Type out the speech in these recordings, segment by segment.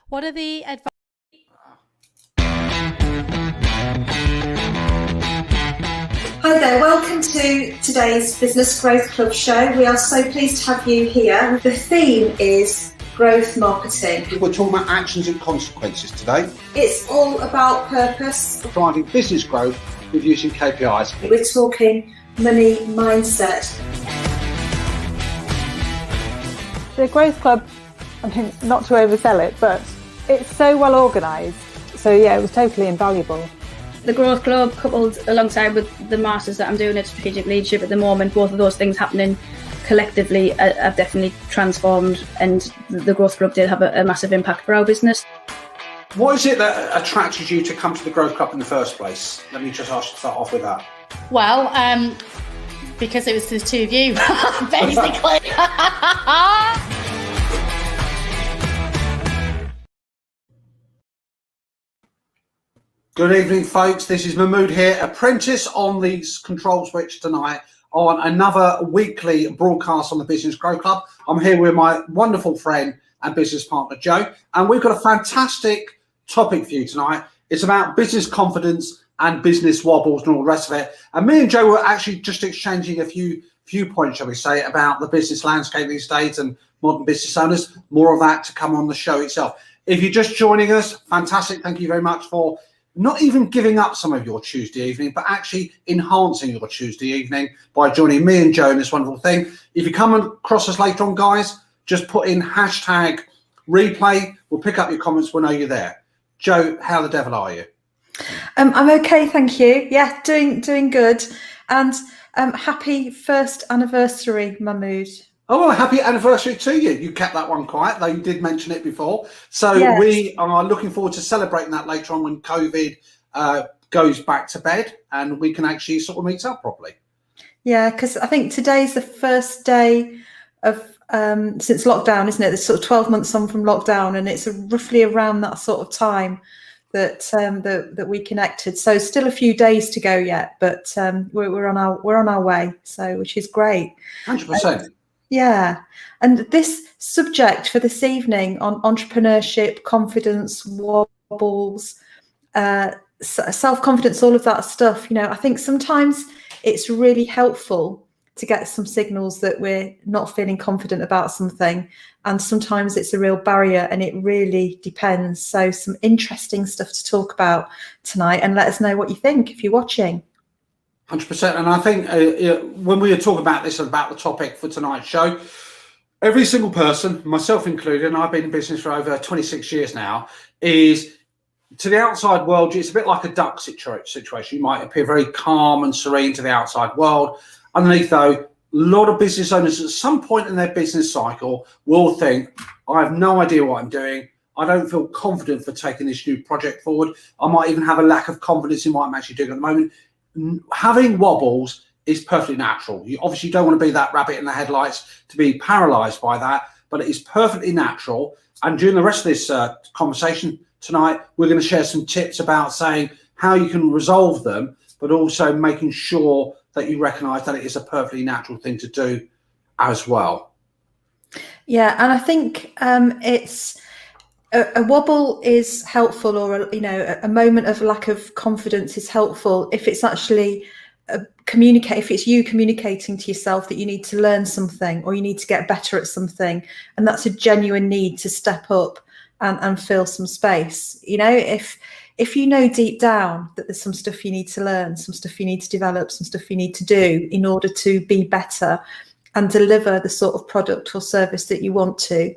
What are the advice? Hi there, welcome to today's Business Growth Club show. We are so pleased to have you here. The theme is growth marketing. We're talking about actions and consequences today. It's all about purpose. Driving business growth with using KPIs. We're talking money mindset. The Growth Club, I mean, not to oversell it, but it's so well organised. So yeah, it was totally invaluable. The Growth Club, coupled alongside with the Masters that I'm doing at Strategic Leadership at the moment, both of those things happening collectively have definitely transformed, and the Growth Club did have a massive impact for our business. What is it that attracted you to come to the Growth Club in the first place? Let me just ask you to start off with that. Well, because it was the two of you, basically. Good evening, folks. This is Mahmood here, apprentice on the control switch tonight on another weekly broadcast on the Business Growth Club. I'm here with my wonderful friend and business partner, Joe, and we've got a fantastic topic for you tonight. It's about business confidence and business wobbles and all the rest of it. And me and Joe were actually just exchanging a few points, shall we say, about the business landscape these days and modern business owners. More of that to come on the show itself. If you're just joining us, fantastic. Thank you very much for not even giving up some of your Tuesday evening, but actually enhancing your Tuesday evening by joining me and Joe in this wonderful thing. If you come across us later on, guys, just put in hashtag replay. We'll pick up your comments. We'll know you're there. Joe, how the devil are you? I'm okay, thank you. Yeah, doing good. And happy first anniversary, Mahmood. Oh, well, happy anniversary to you. You kept that one quiet, though you did mention it before. So yes. We are looking forward to celebrating that later on when COVID goes back to bed and we can actually sort of meet up properly. Yeah, because I think today's the first day of since lockdown, isn't it? It's sort of 12 months on from lockdown, and it's roughly around that sort of time that that we connected. So still a few days to go yet, but we're on our way. So which is great. 100%. Yeah, and this subject for this evening on entrepreneurship, confidence, wobbles, self-confidence, all of that stuff, I think sometimes it's really helpful to get some signals that we're not feeling confident about something, and sometimes it's a real barrier, and it really depends. So some interesting stuff to talk about tonight, and let us know what you think if you're watching. 100%. And I think when we were talking about this, about the topic for tonight's show, every single person, myself included, and I've been in business for over 26 years now, is to the outside world, it's a bit like a duck situation. You might appear very calm and serene to the outside world. Underneath, though, a lot of business owners at some point in their business cycle will think, I have no idea what I'm doing. I don't feel confident for taking this new project forward. I might even have a lack of confidence in what I'm actually doing at the moment. Having wobbles is perfectly natural. You obviously don't want to be that rabbit in the headlights to be paralyzed by that, but it is perfectly natural. And during the rest of this conversation tonight, we're going to share some tips about saying how you can resolve them, but also making sure that you recognize that it is a perfectly natural thing to do as well. Yeah, and I think it's a wobble is helpful, or a moment of lack of confidence is helpful if it's actually if it's you communicating to yourself that you need to learn something or you need to get better at something, and that's a genuine need to step up and fill some space. If you know deep down that there's some stuff you need to learn, some stuff you need to develop, some stuff you need to do in order to be better and deliver the sort of product or service that you want to,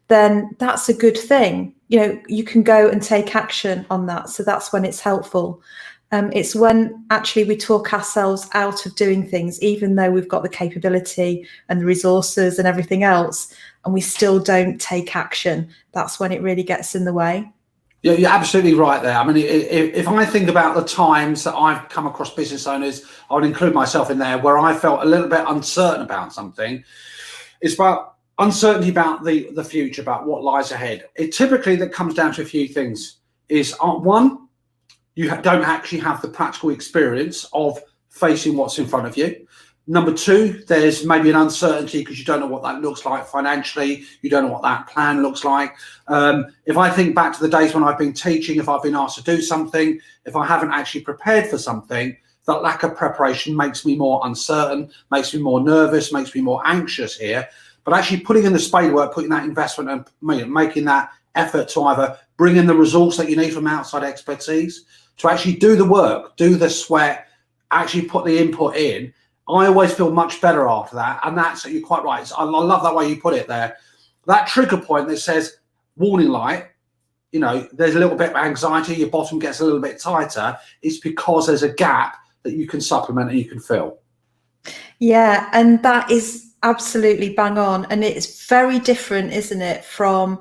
then that's a good thing. You can go and take action on that. So that's when it's helpful. It's when actually we talk ourselves out of doing things, even though we've got the capability and the resources and everything else, and we still don't take action. That's when it really gets in the way. Yeah, you're absolutely right there. I mean, if I think about the times that I've come across business owners, I would include myself in there, where I felt a little bit uncertain about something. It's about uncertainty about the future, about what lies ahead. It typically that comes down to a few things. Is one, you don't actually have the practical experience of facing what's in front of you. Number two, there's maybe an uncertainty because you don't know what that looks like financially. You don't know what that plan looks like. If I think back to the days when I've been teaching, if I've been asked to do something, if I haven't actually prepared for something, that lack of preparation makes me more uncertain, makes me more nervous, makes me more anxious here. But actually putting in the spade work, putting that investment and making that effort to either bring in the resource that you need from outside expertise, to actually do the work, do the sweat, actually put the input in, I always feel much better after that. And that's, you're quite right. I love that way you put it there. That trigger point that says warning light, you know, there's a little bit of anxiety, your bottom gets a little bit tighter. It's because there's a gap that you can supplement and you can fill. Yeah, and that is absolutely bang on. And it's very different, isn't it, from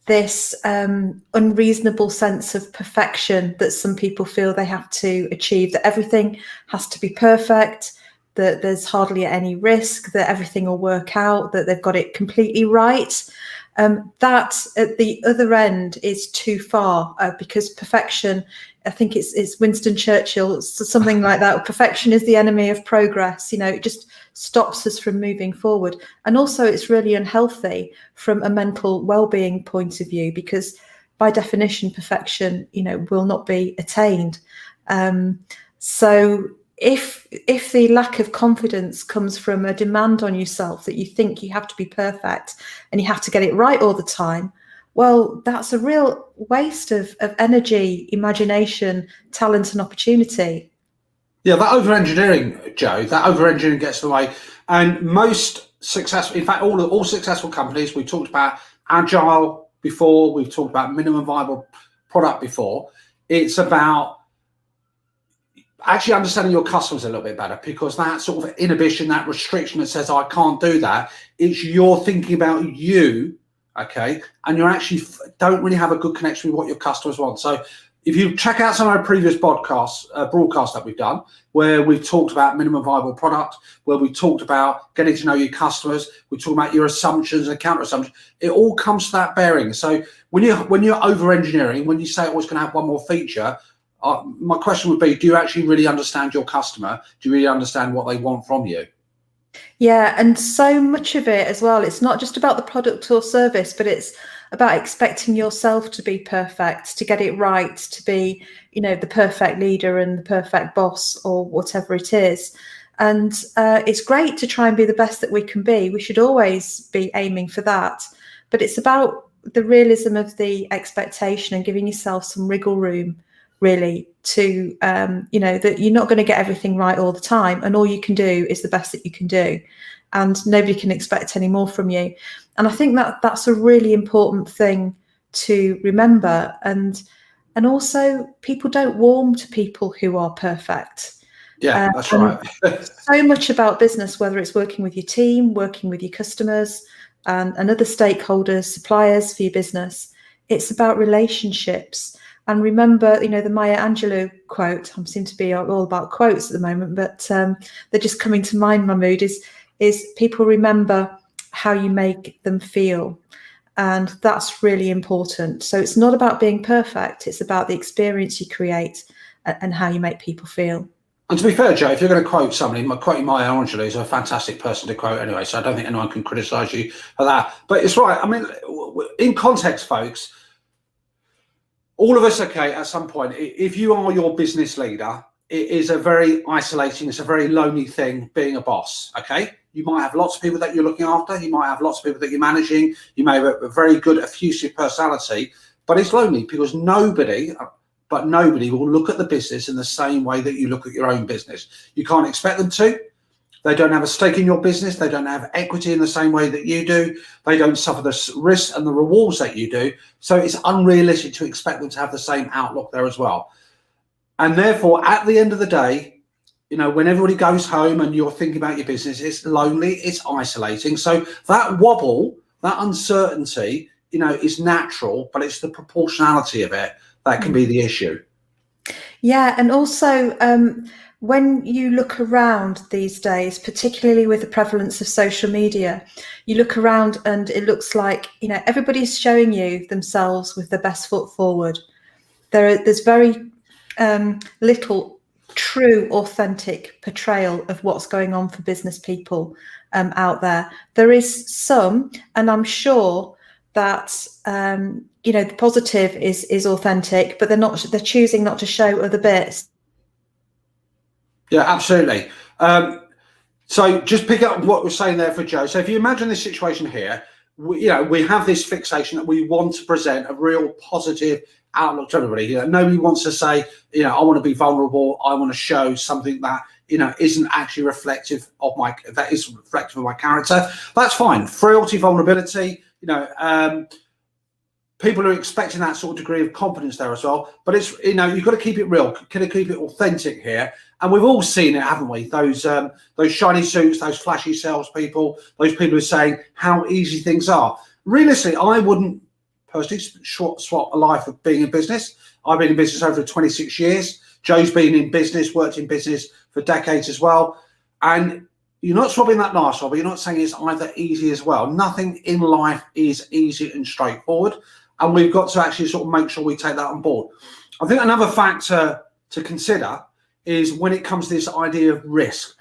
this unreasonable sense of perfection that some people feel they have to achieve, that everything has to be perfect, that there's hardly any risk, that everything will work out, that they've got it completely right. That at the other end is too far, because perfection, I think it's Winston Churchill, something like that. Perfection is the enemy of progress. You know, it just stops us from moving forward. And also it's really unhealthy from a mental well-being point of view, because by definition, perfection, you know, will not be attained. So if the lack of confidence comes from a demand on yourself that you think you have to be perfect and you have to get it right all the time, well, that's a real waste of energy, imagination, talent and opportunity. Yeah, that over-engineering, Joe, that over-engineering gets in the way. And most successful, in fact, all successful companies, we talked about agile before, we've talked about minimum viable product before. It's about actually understanding your customers a little bit better, because that sort of inhibition, that restriction that says, I can't do that, it's you're thinking about you, okay, and you actually don't really have a good connection with what your customers want. So if you check out some of our previous broadcasts that we've done, where we've talked about minimum viable product, where we talked about getting to know your customers, we talk about your assumptions and counter assumptions, it all comes to that bearing. So when you're over engineering, when you say it was going to have one more feature, my question would be, do you actually really understand your customer? Do you really understand what they want from you? Yeah, and so much of it as well, it's not just about the product or service, but it's about expecting yourself to be perfect, to get it right, to be, you know, the perfect leader and the perfect boss or whatever it is. And it's great to try and be the best that we can be. We should always be aiming for that. But it's about the realism of the expectation and giving yourself some wriggle room, really, to you know, that you're not going to get everything right all the time, and all you can do is the best that you can do, and nobody can expect any more from you. And I think that that's a really important thing to remember. And also, people don't warm to people who are perfect. Yeah, that's right. So much about business, whether it's working with your team, working with your customers and other stakeholders, suppliers for your business, it's about relationships. And remember, you know, the Maya Angelou quote, I seem to be all about quotes at the moment, but they're just coming to mind. My mood is people remember how you make them feel. And that's really important. So it's not about being perfect. It's about the experience you create and how you make people feel. And to be fair, Joe, if you're going to quote somebody, quoting Maya Angelou is a fantastic person to quote anyway, so I don't think anyone can criticise you for that. But it's right. I mean, in context, folks, all of us, okay, at some point, if you are your business leader, it is a very isolating, it's a very lonely thing being a boss, okay? You might have lots of people that you're looking after, you might have lots of people that you're managing, you may have a very good, effusive personality, but it's lonely because nobody will look at the business in the same way that you look at your own business. You can't expect them to. They don't have a stake in your business. They don't have equity in the same way that you do. They don't suffer the risks and the rewards that you do. So it's unrealistic to expect them to have the same outlook there as well. And therefore, at the end of the day, you know, when everybody goes home and you're thinking about your business, it's lonely, it's isolating. So that wobble, that uncertainty, you know, is natural, but it's the proportionality of it that can be the issue. Yeah, and also when you look around these days, particularly with the prevalence of social media, you look around and it looks like, you know, everybody's showing you themselves with their best foot forward. There's very little true, authentic portrayal of what's going on for business people out there. There is some, and I'm sure that the positive is authentic, but they're choosing not to show other bits. Yeah, absolutely. So just pick up what we're saying there for Joe. So if you imagine this situation here, we have this fixation that we want to present a real positive outlook to everybody. Nobody wants to say, I want to be vulnerable. I want to show something that isn't actually reflective of my character. That's fine. Frailty, vulnerability. People are expecting that sort of degree of confidence there as well. But it's you've got to keep it real. Got to keep it authentic here. And we've all seen it, haven't we? Those shiny suits, those flashy salespeople, those people who are saying how easy things are. Realistically, I wouldn't personally swap a life of being in business. I've been in business over 26 years. Joe's been in business, worked in business for decades as well. And you're not swapping that lifestyle, but you're not saying it's either easy as well. Nothing in life is easy and straightforward. And we've got to actually sort of make sure we take that on board. I think another factor to consider is when it comes to this idea of risk.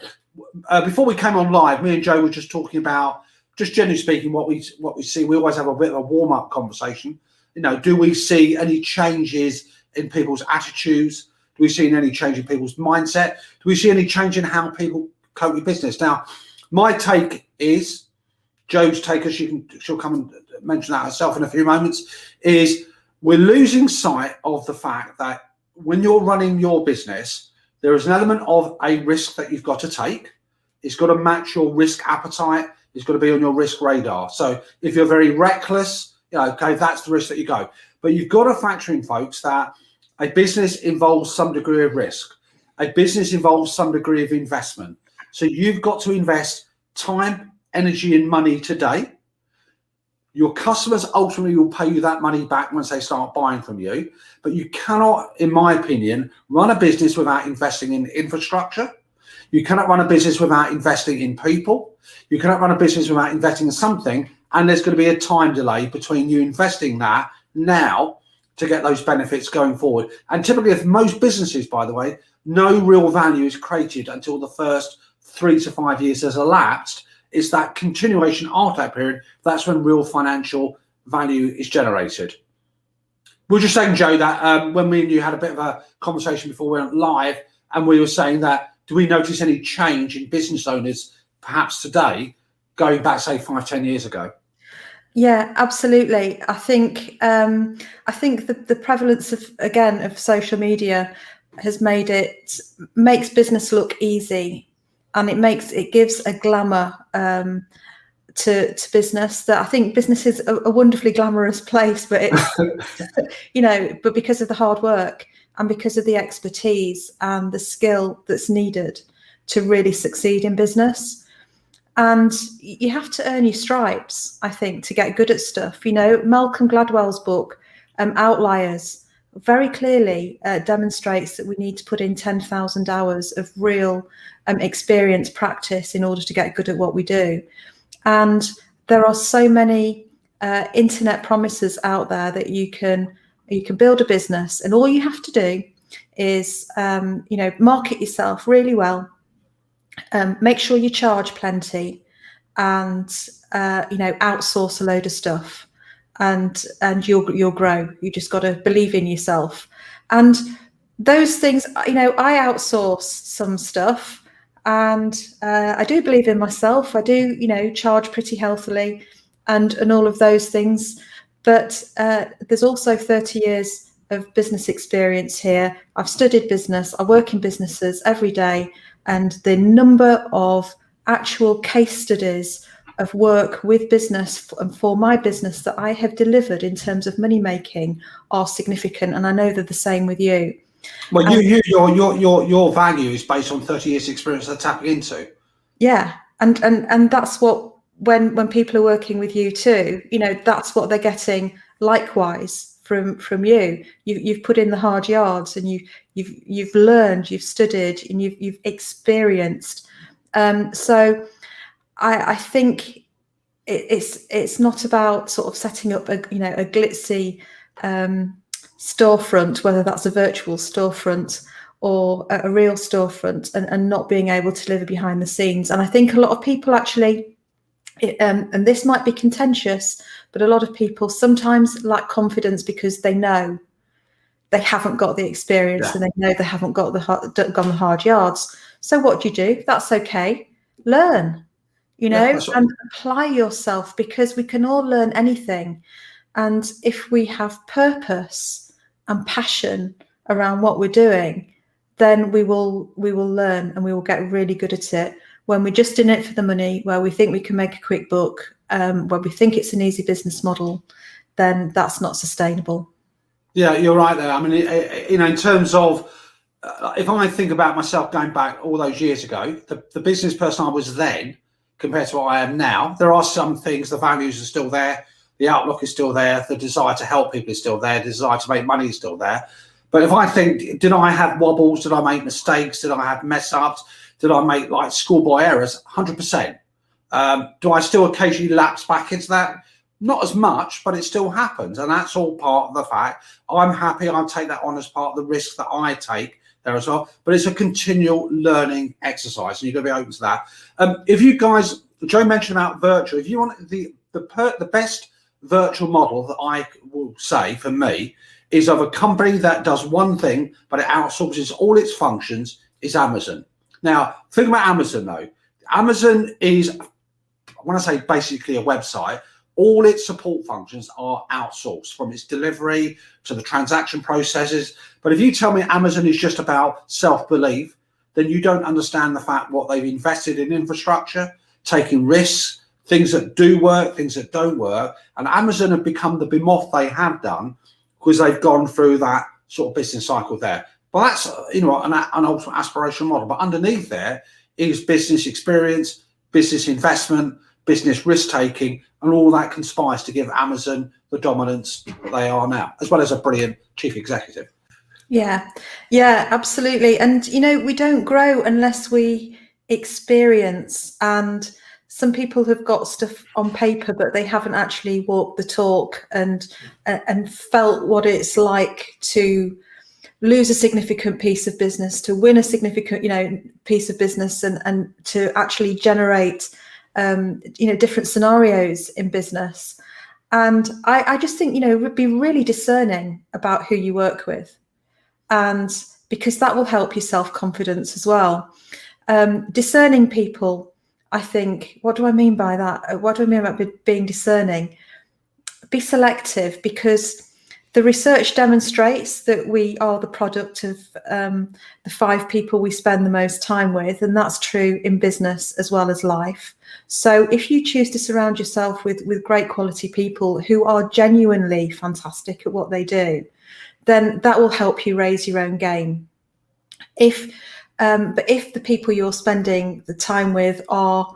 Before we came on live, me and Joe were just talking about, just generally speaking, what we see. We always have a bit of a warm-up conversation. Do we see any changes in people's attitudes? Do we see any change in people's mindset? Do we see any change in how people cope with business? Now, my take is, Joe's take, as she'll come and mention that herself in a few moments, is we're losing sight of the fact that when you're running your business, there is an element of a risk that you've got to take. It's got to match your risk appetite. It's got to be on your risk radar. So if you're very reckless, okay, that's the risk that you go. But you've got to factor in, folks, that a business involves some degree of risk. A business involves some degree of investment. So you've got to invest time, energy, and money today. Your customers ultimately will pay you that money back once they start buying from you. But you cannot, in my opinion, run a business without investing in infrastructure. You cannot run a business without investing in people. You cannot run a business without investing in something. And there's going to be a time delay between you investing that now to get those benefits going forward. And typically, if most businesses, by the way, no real value is created until the first 3 to 5 years has elapsed. It's that continuation after that period. That's when real financial value is generated. We were just saying, Joe, that when me and you had a bit of a conversation before we went live, and we were saying that, do we notice any change in business owners perhaps today going back, say, 5-10 years ago? Yeah, absolutely. I think the prevalence of social media has makes business look easy. And it gives a glamour to business that I think business is a wonderfully glamorous place, but it's, but because of the hard work and because of the expertise and the skill that's needed to really succeed in business. And you have to earn your stripes, I think, to get good at stuff. Malcolm Gladwell's book, Outliers, very clearly demonstrates that we need to put in 10,000 hours of real experience, practice in order to get good at what we do. And there are so many internet promises out there that you can build a business, and all you have to do is market yourself really well, make sure you charge plenty, and outsource a load of stuff. And you'll grow. You just got to believe in yourself. And those things, I outsource some stuff, and I do believe in myself. I do, charge pretty healthily, and all of those things. But there's also 30 years of business experience here. I've studied business. I work in businesses every day, and the number of actual case studies of work with business and for my business that I have delivered in terms of money making are significant, and I know they're the same with you. Well, your value is based on 30 years experience they're tapping into. Yeah, and that's what when people are working with you too, that's what they're getting likewise from you. You've put in the hard yards, and you've learned, you've studied, and you've experienced. So I think it's not about sort of setting up a glitzy storefront, whether that's a virtual storefront or a real storefront, and not being able to deliver behind the scenes. And I think a lot of people actually, and this might be contentious, but a lot of people sometimes lack confidence because they know they haven't got the experience, and they know they haven't got gone the hard yards. So what do? That's okay. Learn, and apply yourself, because we can all learn anything. And if we have purpose and passion around what we're doing, then we will learn, and we will get really good at it. When we're just in it for the money, where we think we can make a quick buck, where we think it's an easy business model, then that's not sustainable. Yeah, you're right there. I mean, in terms of, if I think about myself going back all those years ago, the business person I was then compared to what I am now, there are some things, the values are still there, the outlook is still there, the desire to help people is still there, the desire to make money is still there. But if I think, did I have wobbles? Did I make mistakes? Did I have mess ups? Did I make like schoolboy errors? 100%. Do I still occasionally lapse back into that? Not as much, but it still happens. And that's all part of the fact. I'm happy I take that on as part of the risk that I take there as well. But it's a continual learning exercise, and you've got to be open to that. If you guys, Joe mentioned about virtual, if you want the best virtual model that I will say for me is of a company that does one thing, but it outsources all its functions, is Amazon. Now, think about Amazon though. Amazon is, when I say basically a website, all its support functions are outsourced, from its delivery to the transaction processes. But if you tell me Amazon is just about self-belief, then you don't understand the fact what they've invested in infrastructure, taking risks, things that do work, things that don't work. And Amazon have become the behemoth they have done because they've gone through that sort of business cycle there. But that's, an ultimate aspirational model. But underneath there is business experience, business investment, business risk-taking, and all that conspires to give Amazon the dominance that they are now, as well as a brilliant chief executive. Yeah, absolutely. And, we don't grow unless we experience. And some people have got stuff on paper, but they haven't actually walked the talk and felt what it's like to lose a significant piece of business, to win a significant, piece of business, and to actually generate different scenarios in business. And I just think, be really discerning about who you work with, and because that will help your self-confidence as well. Discerning people, I think, what do I mean by that? What do I mean about being discerning? Be selective, because the research demonstrates that we are the product of the 5 people we spend the most time with, and that's true in business as well as life. So if you choose to surround yourself with great quality people who are genuinely fantastic at what they do, then that will help you raise your own game. But if the people you're spending the time with are,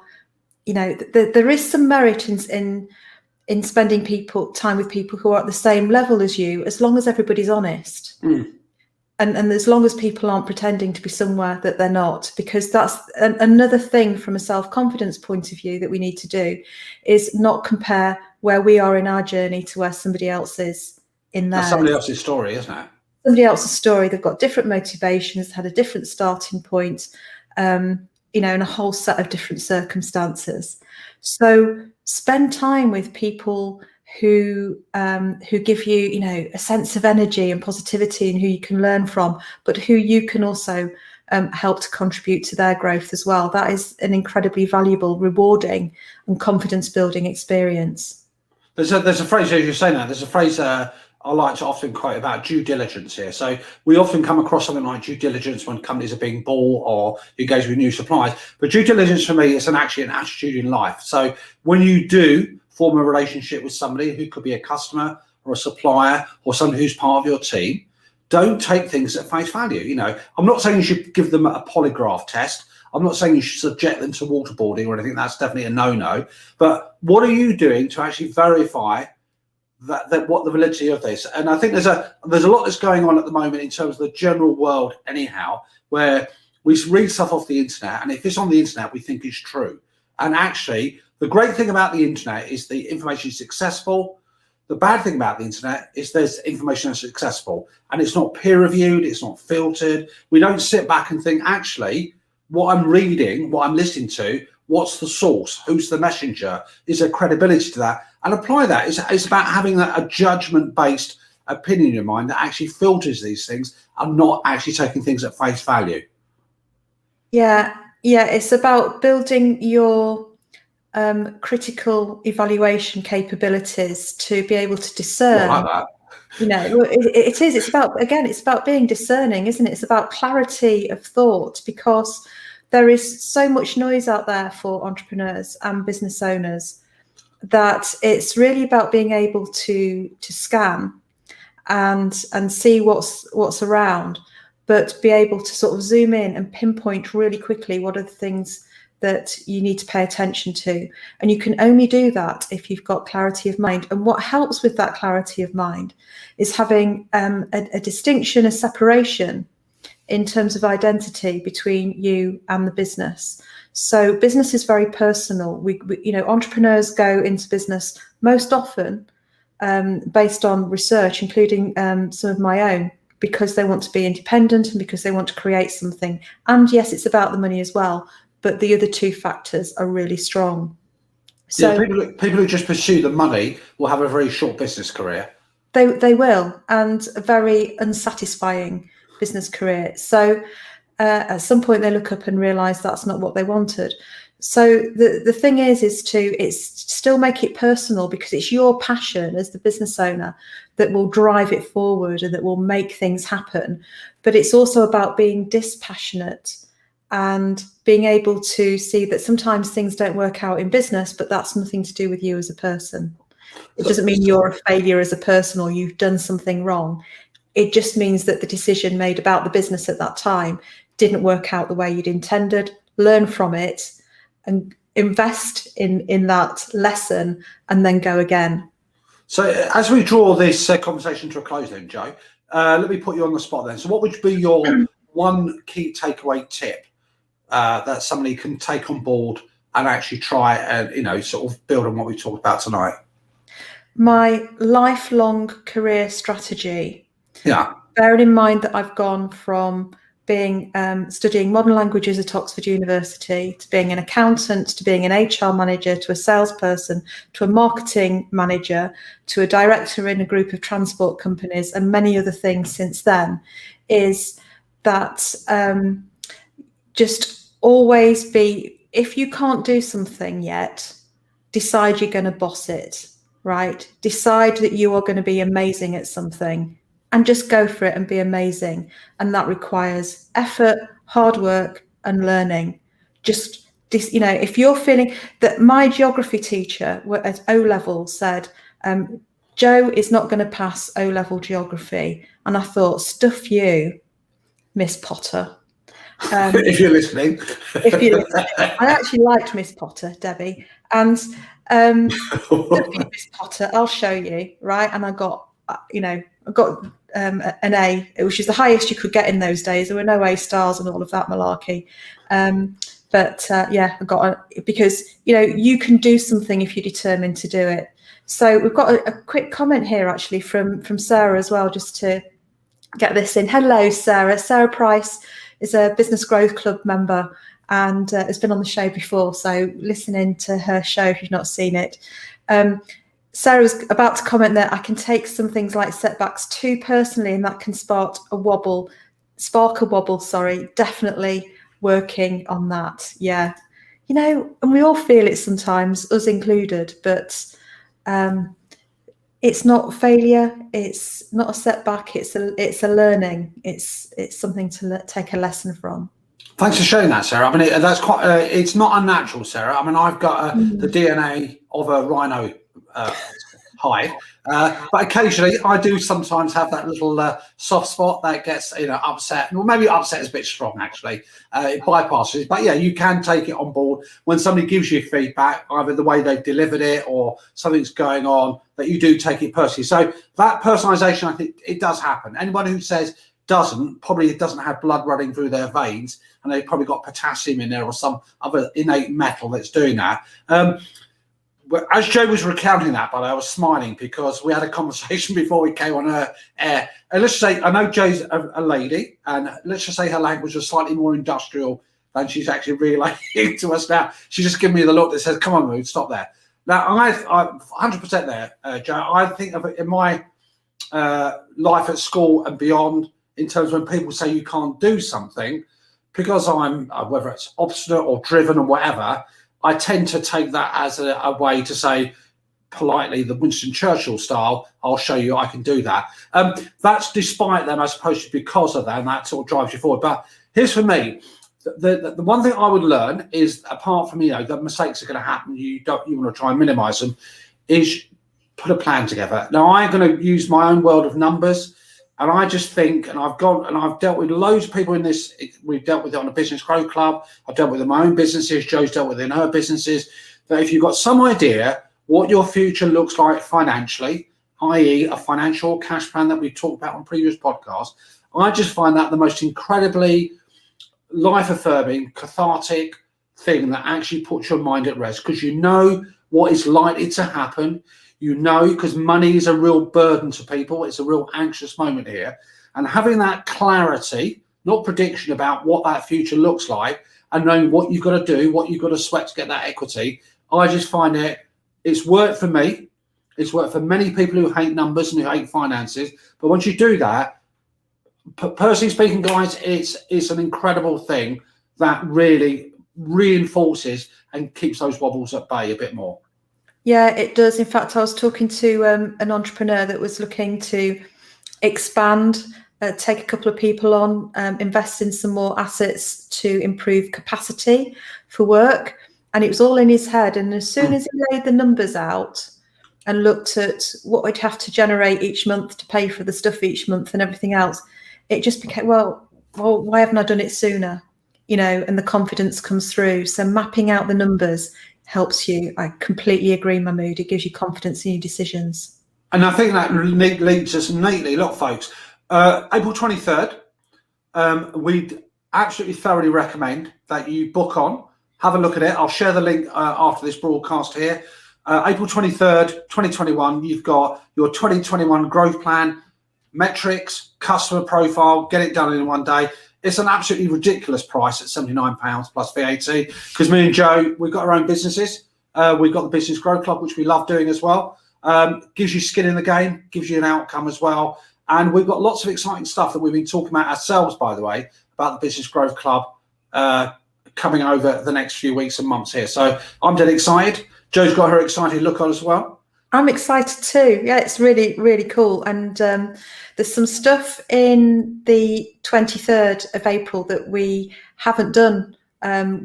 there is some merit in spending time with people who are at the same level as you, as long as everybody's honest. And as long as people aren't pretending to be somewhere that they're not, because that's another thing from a self-confidence point of view that we need to do, is not compare where we are in our journey to where somebody else is in theirs. That's somebody else's story, isn't it? Somebody else's story. They've got different motivations, had a different starting point, and a whole set of different circumstances. So spend time with people who give you, a sense of energy and positivity, and who you can learn from, but who you can also help to contribute to their growth as well. That is an incredibly valuable, rewarding, and confidence-building experience. There's a phrase, as you're saying that, there's a phrase I like to often quote about due diligence here. So we often come across something like due diligence when companies are being bought or engaged with new suppliers. But due diligence for me is actually an attitude in life. So when you do form a relationship with somebody who could be a customer or a supplier or somebody who's part of your team, don't take things at face value. I'm not saying you should give them a polygraph test. I'm not saying you should subject them to waterboarding or anything. That's definitely a no-no. But what are you doing to actually verify that what the validity of this? And I think there's a lot that's going on at the moment in terms of the general world anyhow, where we read stuff off the internet, and if it's on the internet, we think it's true. And actually, the great thing about the internet is the information is accessible, The bad thing about the internet is there's information that's accessible and it's not peer reviewed, it's not filtered. We don't sit back and think, actually, what I'm reading, what I'm listening to, what's the source, who's the messenger, is there credibility to that, and apply that. It's about having a judgment-based opinion in your mind that actually filters these things and not actually taking things at face value. Yeah, it's about building your critical evaluation capabilities to be able to discern. I like that. You know, it is. It's about being discerning, isn't it? It's about clarity of thought, because there is so much noise out there for entrepreneurs and business owners that it's really about being able to scan and see what's around, but be able to sort of zoom in and pinpoint really quickly what are the things that you need to pay attention to. And you can only do that if you've got clarity of mind. And what helps with that clarity of mind is having a distinction, a separation in terms of identity between you and the business. So business is very personal. We entrepreneurs go into business most often based on research, including some of my own, because they want to be independent and because they want to create something. And yes, it's about the money as well, but the other two factors are really strong. So people who just pursue the money will have a very short business career. They will, and a very unsatisfying business career. So at some point they look up and realize that's not what they wanted. So the thing is to still make it personal, because it's your passion as the business owner that will drive it forward and that will make things happen. But it's also about being dispassionate and being able to see that sometimes things don't work out in business, but that's nothing to do with you as a person. It doesn't mean you're a failure as a person or you've done something wrong. It just means that the decision made about the business at that time didn't work out the way you'd intended. Learn from it and invest in that lesson and then go again. So as we draw this conversation to a close then, Jo, let me put you on the spot then. So what would be your one key takeaway tip that somebody can take on board and actually try and, sort of build on what we talked about tonight? My lifelong career strategy. Yeah. Bearing in mind that I've gone from being studying modern languages at Oxford University to being an accountant to being an HR manager to a salesperson to a marketing manager to a director in a group of transport companies and many other things since then, is that just always be, if you can't do something yet, decide you're going to boss it, right? Decide that you are going to be amazing at something and just go for it and be amazing. And that requires effort, hard work and learning. Just, if you're feeling that, my geography teacher at O-level said, Jo is not going to pass O-level geography. And I thought, stuff you, Miss Potter. If you're listening. I actually liked Miss Potter, Debbie. And Miss Potter, I'll show you, right? And I got an A, which is the highest you could get in those days. There were no A stars and all of that malarkey. I got because you can do something if you're determined to do it. So we've got a quick comment here actually from Sarah as well, just to get this in. Hello, Sarah. Sarah Price is a Business Growth Club member and has been on the show before. So listen in to her show if you've not seen it. Sarah was about to comment that I can take some things like setbacks too personally, and that can spark a wobble. Definitely working on that. Yeah. And we all feel it sometimes, us included, but it's not failure. It's not a setback. It's a learning. It's something to take a lesson from. Thanks for sharing that, Sarah. I mean, that's quite. It's not unnatural, Sarah. I mean, I've got the DNA of a rhino hide, but occasionally I do sometimes have that little soft spot that gets upset. Well, maybe upset is a bit strong actually. It bypasses, but yeah, you can take it on board when somebody gives you feedback, either the way they've delivered it or something's going on, that you do take it personally. So that personalization, I think it does happen. Anyone who says probably doesn't have blood running through their veins, and they've probably got potassium in there or some other innate metal that's doing that. well, as Joe was recounting that, but I was smiling because we had a conversation before we came on air. And let's say, I know Joe's a lady, and let's just say her language was slightly more industrial than she's actually relaying to us now. She's just giving me the look that says, come on, Mood, stop there. Now, I'm 100% there, Joe. I think of it in my life at school and beyond, in terms of when people say you can't do something, because I'm, whether it's obstinate or driven or whatever, I tend to take that as a way to say, politely, the Winston Churchill style, I'll show you I can do that. That's despite them as opposed to because of that, and that sort of drives you forward. But here's for me, the one thing I would learn is, apart from, the mistakes are going to happen, you want to try and minimize them, is put a plan together. Now, I'm going to use my own world of numbers, and I just think, and I've dealt with loads of people in this. We've dealt with it on the Business Growth Club. I've dealt with it in my own businesses. Joe's dealt with it in her businesses. That if you've got some idea what your future looks like financially, i.e. a financial cash plan that we talked about on previous podcasts, I just find that the most incredibly life-affirming, cathartic thing that actually puts your mind at rest, because you know what is likely to happen. You know, because money is a real burden to people. It's a real anxious moment here. And having that clarity, not prediction, about what that future looks like, and knowing what you've got to do, what you've got to sweat to get that equity, I just find it's worked for me. It's worked for many people who hate numbers and who hate finances. But once you do that, personally speaking, guys, it's an incredible thing that really reinforces and keeps those wobbles at bay a bit more. Yeah, it does. In fact, I was talking to an entrepreneur that was looking to expand, take a couple of people on, invest in some more assets to improve capacity for work. And it was all in his head. And as soon as he laid the numbers out and looked at what we'd have to generate each month to pay for the stuff each month and everything else, it just became, well, why haven't I done it sooner? And the confidence comes through. So mapping out the numbers helps you. I completely agree, Mahmood. It gives you confidence in your decisions. And I think that leads us neatly. Look, folks, April 23rd, we'd absolutely thoroughly recommend that you book on, have a look at it. I'll share the link after this broadcast here. April 23rd, 2021, you've got your 2021 growth plan, metrics, customer profile, get it done in one day. It's an absolutely ridiculous price at £79 plus VAT, because me and Joe, we've got our own businesses. We've got the Business Growth Club, which we love doing as well. Gives you skin in the game, gives you an outcome as well. And we've got lots of exciting stuff that we've been talking about ourselves, by the way, about the Business Growth Club coming over the next few weeks and months here. So I'm dead excited. Joe's got her excited look on as well. I'm excited too. Yeah, it's really, really cool. And there's some stuff in the 23rd of April that we haven't done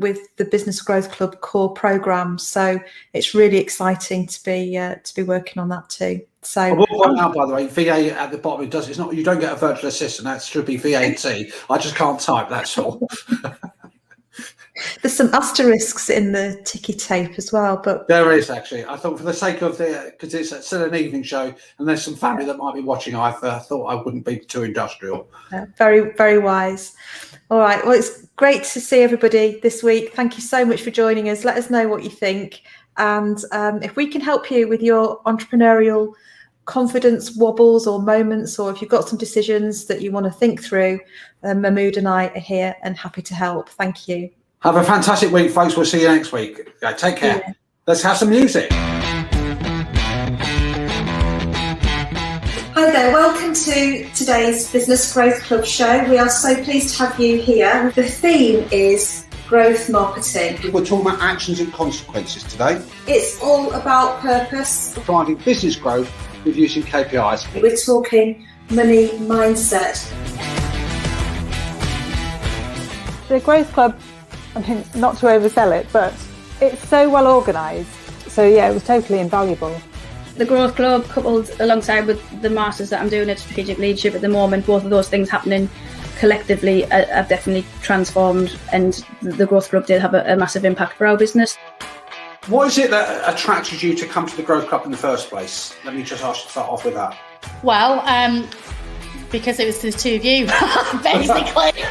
with the Business Growth Club core program. So it's really exciting to be working on that too. So I will point out, by the way, VA at the bottom, it does. It's not. You don't get a virtual assistant. That should be VAT. I just can't type. That's all. There's some asterisks in the ticky tape as well, but there is actually. I thought, for the sake of because it's still an evening show and there's some family that might be watching, I thought I wouldn't be too industrial. Very, very wise. All right. Well, it's great to see everybody this week. Thank you so much for joining us. Let us know what you think, and if we can help you with your entrepreneurial confidence wobbles or moments, or if you've got some decisions that you want to think through, Mahmood and I are here and happy to help. Thank you. Have a fantastic week, folks. We'll see you next week. Take care. Yeah. Let's have some music. Hi there. Welcome to today's Business Growth Club show. We are so pleased to have you here. The theme is growth marketing. We're talking about actions and consequences today. It's all about purpose. Driving business growth with using KPIs. We're talking money mindset. The Growth Club, I mean, not to oversell it, but it's so well organised. So yeah, it was totally invaluable. The Growth Club, coupled alongside with the Masters that I'm doing at Strategic Leadership at the moment, both of those things happening collectively have definitely transformed, and the Growth Club did have a massive impact for our business. What is it that attracted you to come to the Growth Club in the first place? Let me just start off with that. Well, because it was the two of you, basically.